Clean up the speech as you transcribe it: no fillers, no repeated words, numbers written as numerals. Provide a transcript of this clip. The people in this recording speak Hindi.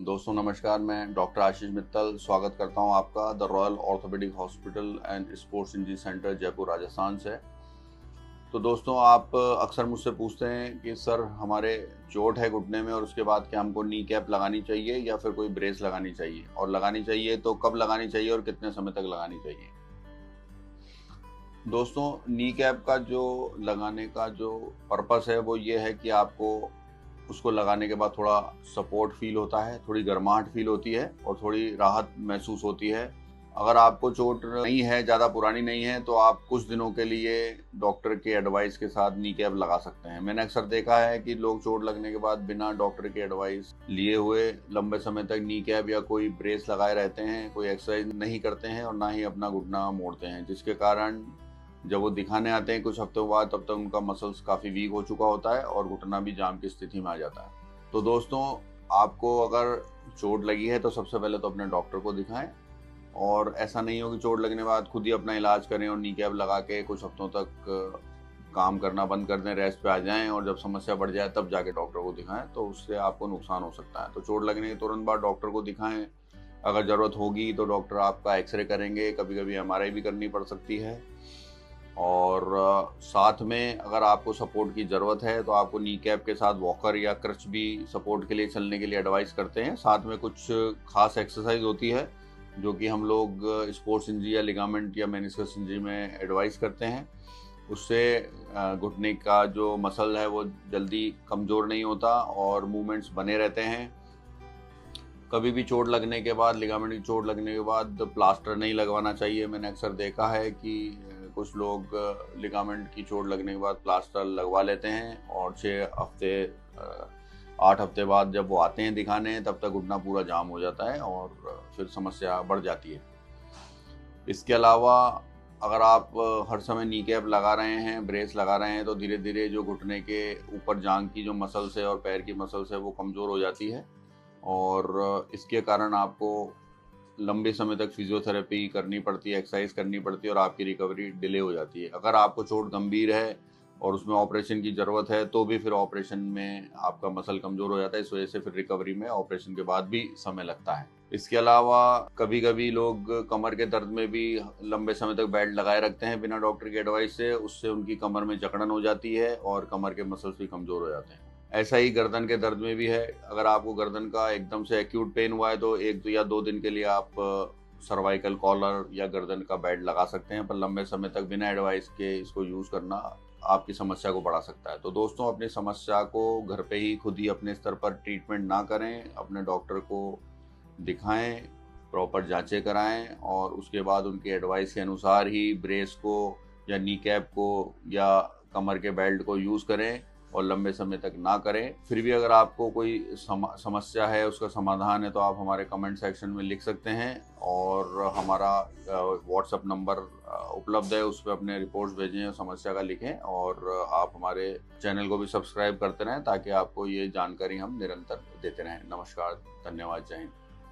दोस्तों नमस्कार, मैं डॉक्टर आशीष मित्तल स्वागत करता हूं आपका the royal orthopaedic hospital and sports injury centre Jaipur Rajasthan से। तो दोस्तों आप अक्सर मुझसे पूछते हैं कि सर हमारे चोट है घुटने में और उसके बाद क्या हमको नी कैप लगानी चाहिए या फिर कोई ब्रेस लगानी चाहिए, और लगानी चाहिए तो कब लगानी चाहिए और कितने समय तक लगानी चाहिए। दोस्तों नी कैप का जो लगाने का जो पर्पस है वो ये है कि आपको उसको लगाने के बाद थोड़ा सपोर्ट फील होता है, थोड़ी गर्माहट फील होती है और थोड़ी राहत महसूस होती है। अगर आपको चोट नहीं है, ज़्यादा पुरानी नहीं है, तो आप कुछ दिनों के लिए डॉक्टर के एडवाइस के साथ नी कैप लगा सकते हैं। मैंने अक्सर देखा है कि लोग चोट लगने के बाद बिना डॉक्टर की एडवाइस लिए हुए लंबे समय तक नी कैप या कोई ब्रेस लगाए रहते हैं, कोई एक्सरसाइज नहीं करते हैं और ना ही अपना घुटना मोड़ते हैं, जिसके कारण जब वो दिखाने आते हैं कुछ हफ्तों बाद तब तक उनका मसल्स काफ़ी वीक हो चुका होता है और घुटना भी जाम की स्थिति में आ जाता है। तो दोस्तों आपको अगर चोट लगी है तो सबसे पहले तो अपने डॉक्टर को दिखाएं, और ऐसा नहीं हो कि चोट लगने के बाद खुद ही अपना इलाज करें और नी कैप लगा के कुछ हफ्तों तक काम करना बंद कर दें, रेस्ट पे आ जाएं और जब समस्या बढ़ जाए तब जाके डॉक्टर को दिखाएं, तो उससे आपको नुकसान हो सकता है। तो चोट लगने के तुरंत बाद डॉक्टर को दिखाएं। अगर ज़रूरत होगी तो डॉक्टर आपका एक्सरे करेंगे, कभी कभी एमआरआई भी करनी पड़ सकती है। और साथ में अगर आपको सपोर्ट की ज़रूरत है तो आपको नी कैप के साथ वॉकर या क्रच भी सपोर्ट के लिए चलने के लिए एडवाइस करते हैं। साथ में कुछ खास एक्सरसाइज होती है जो कि हम लोग स्पोर्ट्स इंजरी या लिगामेंट या मेनिस्कस इंजरी में एडवाइस करते हैं। उससे घुटने का जो मसल है वो जल्दी कमज़ोर नहीं होता और मूवमेंट्स बने रहते हैं। कभी भी चोट लगने के बाद, लिगामेंट की चोट लगने के बाद प्लास्टर नहीं लगवाना चाहिए। मैंने अक्सर देखा है कि कुछ लोग लिगामेंट की चोट लगने के बाद प्लास्टर लगवा लेते हैं और 6 हफ्ते 8 हफ्ते बाद जब वो आते हैं दिखाने तब तक घुटना पूरा जाम हो जाता है और फिर समस्या बढ़ जाती है। इसके अलावा अगर आप हर समय नी कैप लगा रहे हैं, ब्रेस लगा रहे हैं, तो धीरे धीरे जो घुटने के ऊपर जांघ की जो मसल्स है और पैर की मसल्स है वो कमज़ोर हो जाती है और इसके कारण आपको लंबे समय तक फिजियोथेरेपी करनी पड़ती है, एक्सरसाइज करनी पड़ती है और आपकी रिकवरी डिले हो जाती है। अगर आपको चोट गंभीर है और उसमें ऑपरेशन की ज़रूरत है तो भी फिर ऑपरेशन में आपका मसल कमज़ोर हो जाता है, इस वजह से फिर रिकवरी में ऑपरेशन के बाद भी समय लगता है। इसके अलावा कभी कभी लोग कमर के दर्द में भी लंबे समय तक बेल्ट लगाए रखते हैं बिना डॉक्टर की एडवाइस से। उससे उनकी कमर में जकड़न हो जाती है और कमर के मसल्स भी कमज़ोर हो जाते हैं। ऐसा ही गर्दन के दर्द में भी है। अगर आपको गर्दन का एकदम से एक्यूट पेन हुआ है तो 1 या 2 दिन के लिए आप सर्वाइकल कॉलर या गर्दन का बेल्ट लगा सकते हैं, पर लंबे समय तक बिना एडवाइस के इसको यूज़ करना आपकी समस्या को बढ़ा सकता है। तो दोस्तों अपनी समस्या को घर पे ही खुद ही अपने स्तर पर ट्रीटमेंट ना करें, अपने डॉक्टर को दिखाएं, प्रॉपर जांचें कराएं और उसके बाद उनकी एडवाइस के अनुसार ही ब्रेस को या नी कैप को या कमर के बेल्ट को यूज़ करें और लंबे समय तक ना करें। फिर भी अगर आपको कोई समस्या है, उसका समाधान है, तो आप हमारे कमेंट सेक्शन में लिख सकते हैं और हमारा व्हाट्सएप नंबर उपलब्ध है, उस पर अपने रिपोर्ट्स भेजें और समस्या का लिखें। और आप हमारे चैनल को भी सब्सक्राइब करते रहें ताकि आपको ये जानकारी हम निरंतर देते रहें। नमस्कार, धन्यवाद, जय हिंद।